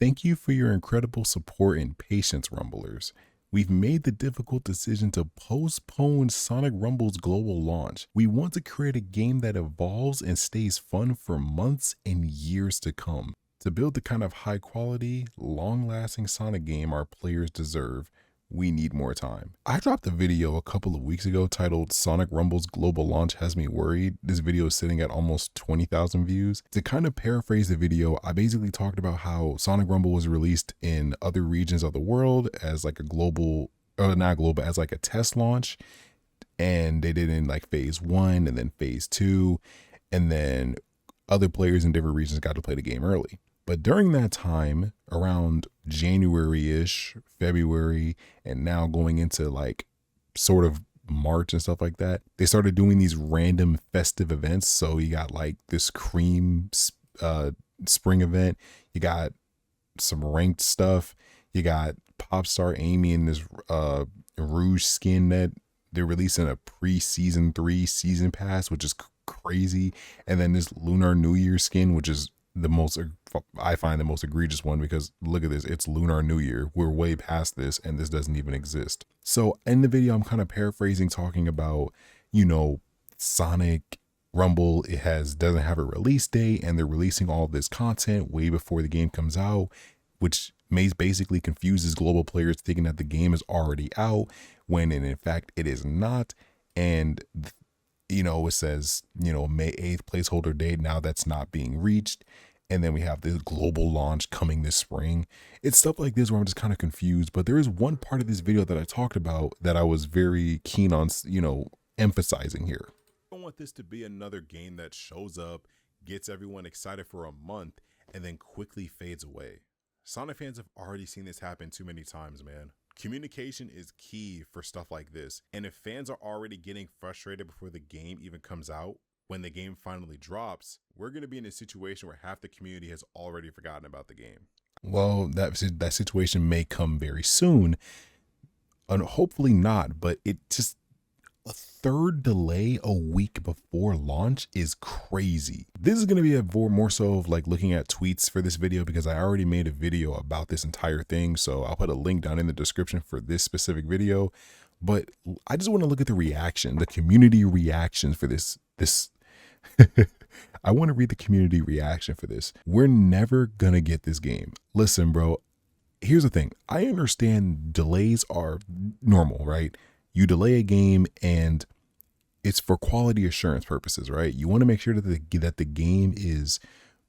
Thank you for your incredible support and patience, Rumblers. We've made the difficult decision to postpone Sonic Rumble's global launch. We want to create a game that evolves and stays fun for months and years to come. To build the kind of high quality, long lasting Sonic game our players deserve, we need more time. I dropped a video a couple of weeks ago titled Sonic Rumble's Global Launch Has Me Worried. This video is sitting at almost 20,000 views. To kind of paraphrase the video, I basically talked about how Sonic Rumble was released in other regions of the world as like a global, or not global, as like a test launch. And they did it in like phase 1 and then phase 2. And then other players in different regions got to play the game early. But during that time, around January-ish, February, and now going into like sort of March and stuff like that, they started doing these random festive events. So you got like this cream spring event, you got some ranked stuff, you got Popstar Amy in this Rouge skin that they're releasing a pre-season 3 season pass, which is crazy. And then this Lunar New Year skin, which is I find the most egregious one, because look at this, it's Lunar New Year. We're way past this and this doesn't even exist. So in the video, I'm kind of paraphrasing, talking about, Sonic Rumble, doesn't have a release date and they're releasing all this content way before the game comes out, which basically confuses global players thinking that the game is already out when in fact it is not. And it says, May 8th placeholder date. Now that's not being reached. And then we have this global launch coming this spring. It's stuff like this where I'm just kind of confused. But there is one part of this video that I talked about that I was very keen on, emphasizing here. I don't want this to be another game that shows up, gets everyone excited for a month, and then quickly fades away. Sonic fans have already seen this happen too many times, man. Communication is key for stuff like this. And if fans are already getting frustrated before the game even comes out, when the game finally drops, we're going to be in a situation where half the community has already forgotten about the game. Well, that situation may come very soon. And hopefully not, but a third delay a week before launch is crazy. This is going to be more so of like looking at tweets for this video, because I already made a video about this entire thing. So I'll put a link down in the description for this specific video. But I just want to look at the community reaction for this. I want to read the community reaction for this. We're never going to get this game. Listen, bro, here's the thing. I understand delays are normal, right? You delay a game and it's for quality assurance purposes, right? You want to make sure that the game is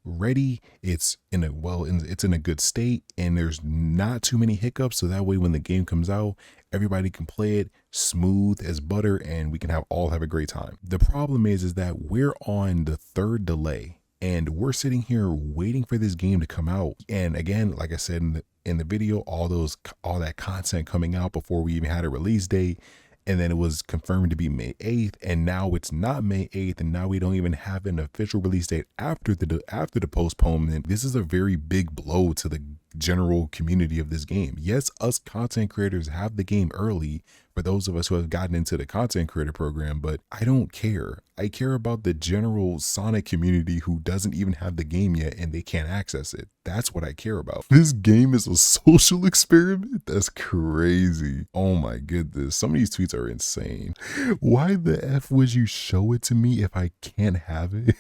ready, it's in a good state, and there's not too many hiccups, so that way when the game comes out, everybody can play it smooth as butter and we can all have a great time. The problem is that we're on the third delay and we're sitting here waiting for this game to come out. And again, like I said in the video, all that content coming out before we even had a release date, and then it was confirmed to be May 8th, and now it's not May 8th, and now we don't even have an official release date after the postponement. This is a very big blow to the general community of this game. Yes, us content creators have the game early for those of us who have gotten into the content creator program, but I don't care. I care about the general Sonic community who doesn't even have the game yet and they can't access it. That's what I care about. This game is a social experiment? That's crazy. Oh my goodness. Some of these tweets are insane. Why the F would you show it to me if I can't have it?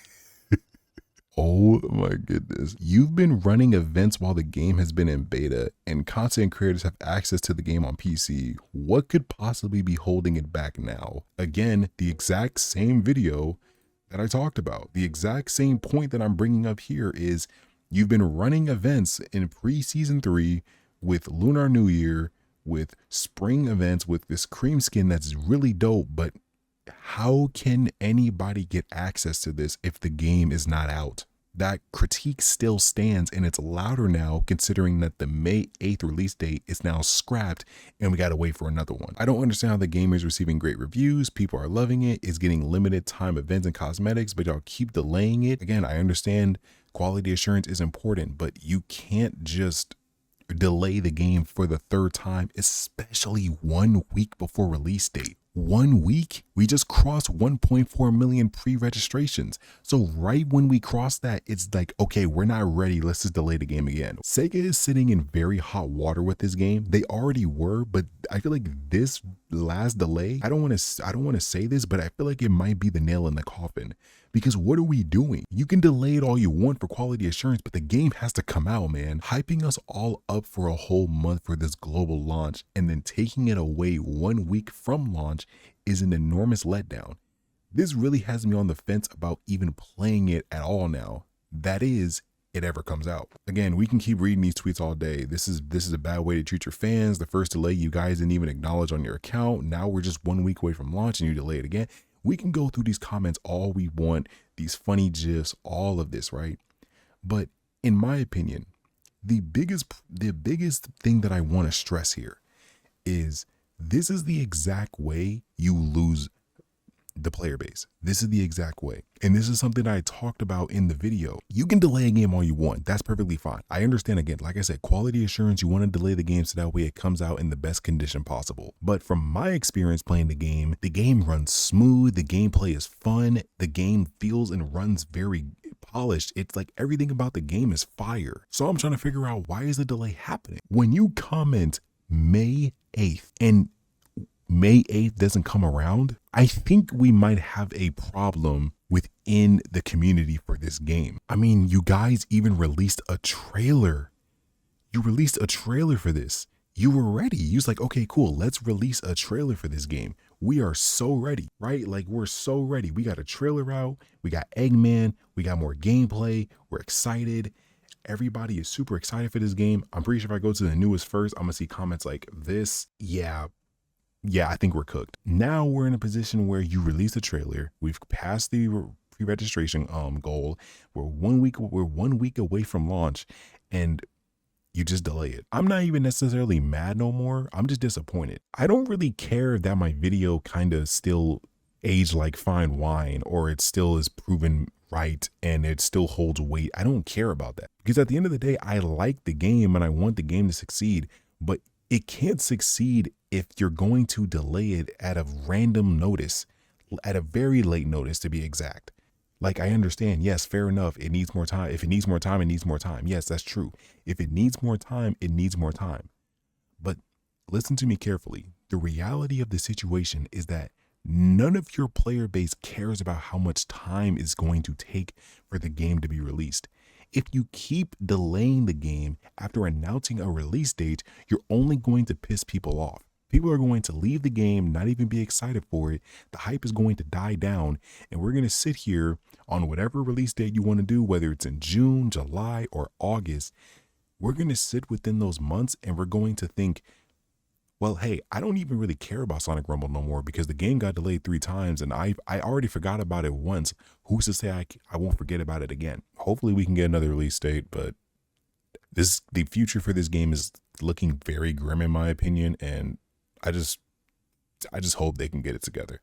Oh my goodness. You've been running events while the game has been in beta and content creators have access to the game on PC. What could possibly be holding it back now? Again, the exact same video that I talked about. The exact same point that I'm bringing up here is you've been running events in pre-season 3 with Lunar New Year, with spring events, with this cream skin that's really dope, but how can anybody get access to this if the game is not out? That critique still stands, and it's louder now considering that the May 8th release date is now scrapped and we got to wait for another one. I don't understand how the game is receiving great reviews. People are loving it. It's getting limited time events and cosmetics, but y'all keep delaying it. Again, I understand quality assurance is important, but you can't just delay the game for the third time, especially 1 week before release date. 1 week? We just crossed 1.4 million pre-registrations. So right when we cross that, it's like, okay, we're not ready. Let's just delay the game again. Sega is sitting in very hot water with this game. They already were, but I feel like this last delay, I don't want to say this, but I feel like it might be the nail in the coffin. Because what are we doing? You can delay it all you want for quality assurance, but the game has to come out, man. Hyping us all up for a whole month for this global launch and then taking it away 1 week from launch is an enormous letdown. This really has me on the fence about even playing it at all now. That is, it ever comes out. Again, we can keep reading these tweets all day. This is a bad way to treat your fans. The first delay you guys didn't even acknowledge on your account. Now we're just 1 week away from launch and you delay it again. We can go through these comments all we want, these funny gifs, all of this, right? But in my opinion, the biggest thing that I want to stress here is this is the exact way you lose the player base. This is the exact way. And this is something I talked about in the video. You can delay a game all you want. That's perfectly fine. I understand, again, like I said, quality assurance, you want to delay the game so that way it comes out in the best condition possible. But from my experience playing the game runs smooth. The gameplay is fun. The game feels and runs very polished. It's like everything about the game is fire. So I'm trying to figure out, why is the delay happening? When you comment May 8th and May 8th doesn't come around, I think we might have a problem within the community for this game. I mean, you guys even released a trailer. You released a trailer for this. You were ready. You was like, okay, cool. Let's release a trailer for this game. We are so ready, right? Like, we're so ready. We got a trailer out. We got Eggman. We got more gameplay. We're excited. Everybody is super excited for this game. I'm pretty sure if I go to the newest first, I'm gonna see comments like this. Yeah, I think we're cooked. Now we're in a position where you release the trailer. We've passed the pre-registration goal. We're 1 week away from launch, and you just delay it. I'm not even necessarily mad no more. I'm just disappointed. I don't really care that my video kind of still aged like fine wine, or it still is proven right and it still holds weight. I don't care about that, because at the end of the day, I like the game and I want the game to succeed, but it can't succeed if you're going to delay it at a random notice, at a very late notice to be exact. Like, I understand, yes, fair enough, it needs more time. If it needs more time, it needs more time. Yes, that's true. If it needs more time, it needs more time. But listen to me carefully. The reality of the situation is that none of your player base cares about how much time it's going to take for the game to be released. If you keep delaying the game after announcing a release date, you're only going to piss people off. People are going to leave the game, not even be excited for it. The hype is going to die down, and we're going to sit here on whatever release date you want to do, whether it's in June, July, or August. We're going to sit within those months, and we're going to think, well, hey, I don't even really care about Sonic Rumble no more because the game got delayed 3 times and I already forgot about it once. Who's to say I won't forget about it again? Hopefully we can get another release date, but the future for this game is looking very grim in my opinion, and I just hope they can get it together.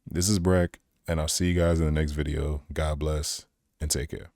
This is Breck, and I'll see you guys in the next video. God bless and take care.